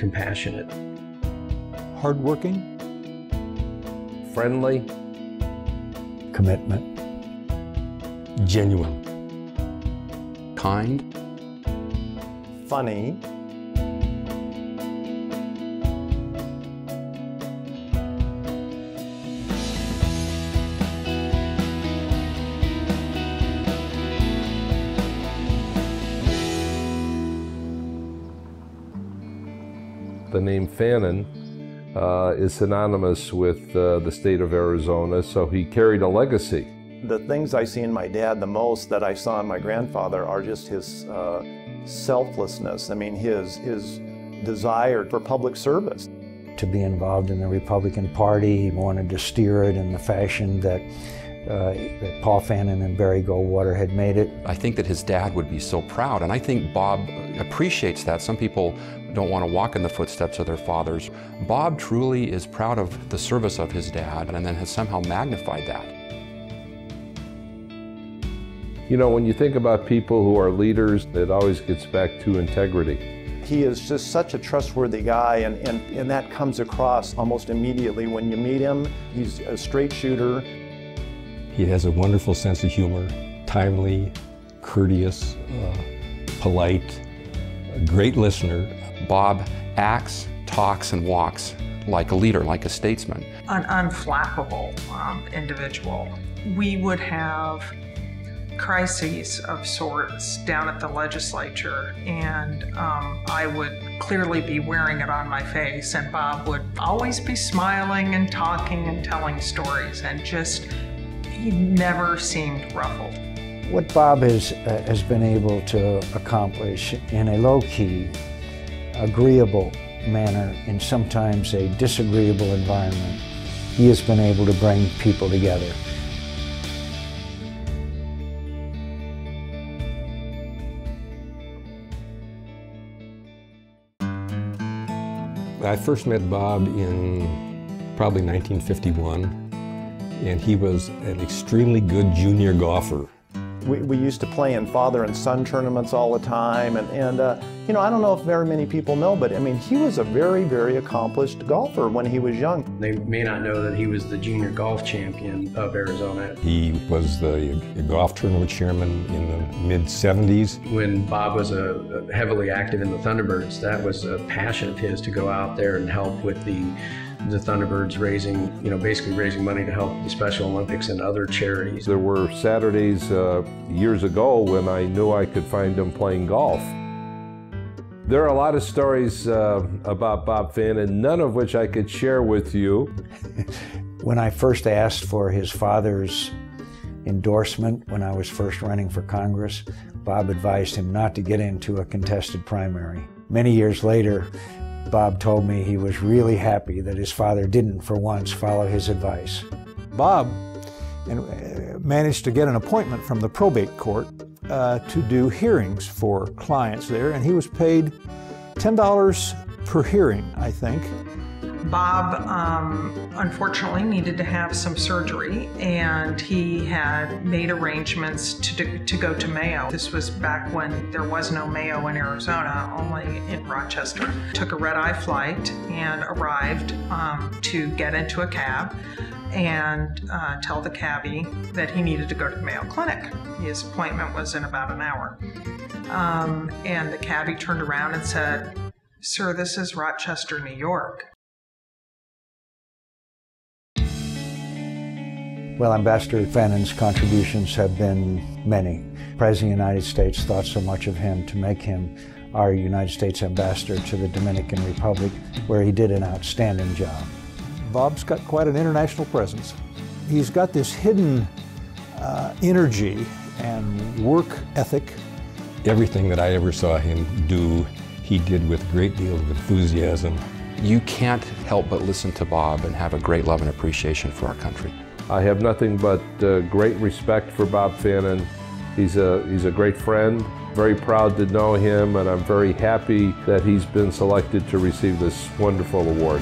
compassionate. Hardworking. Friendly. Commitment. Genuine. Kind. Funny. The name Fannin is synonymous with the state of Arizona, so he carried a legacy. The things I see in my dad the most that I saw in my grandfather are just his selflessness. I mean, his desire for public service. To be involved in the Republican Party, he wanted to steer it in the fashion that Paul Fannin and Barry Goldwater had made it. I think that his dad would be so proud, and I think Bob appreciates that. Some people don't want to walk in the footsteps of their fathers. Bob truly is proud of the service of his dad and then has somehow magnified that. You know, when you think about people who are leaders, it always gets back to integrity. He is just such a trustworthy guy, and that comes across almost immediately when you meet him. He's a straight shooter. He has a wonderful sense of humor, timely, courteous, polite, a great listener. Bob acts, talks, and walks like a leader, like a statesman. An unflappable individual. We would have crises of sorts down at the legislature, and I would clearly be wearing it on my face, and Bob would always be smiling and talking and telling stories, and he never seemed ruffled. What Bob has been able to accomplish in a low-key, agreeable manner in sometimes a disagreeable environment, he has been able to bring people together. I first met Bob in probably 1951, and he was an extremely good junior golfer. We used to play in father and son tournaments all the time, and you know, I don't know if very many people know, but I mean, he was a very, very accomplished golfer when he was young. They may not know that he was the junior golf champion of Arizona. He was the golf tournament chairman in the mid-70s. When Bob was heavily active in the Thunderbirds, that was a passion of his to go out there and help with the Thunderbirds basically raising money to help the Special Olympics and other charities. There were Saturdays years ago when I knew I could find him playing golf. There are a lot of stories about Bob Fannin, none of which I could share with you. When I first asked for his father's endorsement when I was first running for Congress, Bob advised him not to get into a contested primary. Many years later, Bob told me he was really happy that his father didn't, for once, follow his advice. Bob managed to get an appointment from the probate court to do hearings for clients there, and he was paid $10 per hearing, I think. Bob unfortunately needed to have some surgery, and he had made arrangements to go to Mayo. This was back when there was no Mayo in Arizona, only in Rochester. Took a red-eye flight and arrived to get into a cab and tell the cabbie that he needed to go to the Mayo Clinic. His appointment was in about an hour. And the cabbie turned around and said, "Sir, this is Rochester, New York." Well, Ambassador Fannin's contributions have been many. The President of the United States thought so much of him to make him our United States Ambassador to the Dominican Republic, where he did an outstanding job. Bob's got quite an international presence. He's got this hidden energy and work ethic. Everything that I ever saw him do, he did with a great deal of enthusiasm. You can't help but listen to Bob and have a great love and appreciation for our country. I have nothing but great respect for Bob Fannin. He's a great friend, very proud to know him, and I'm very happy that he's been selected to receive this wonderful award.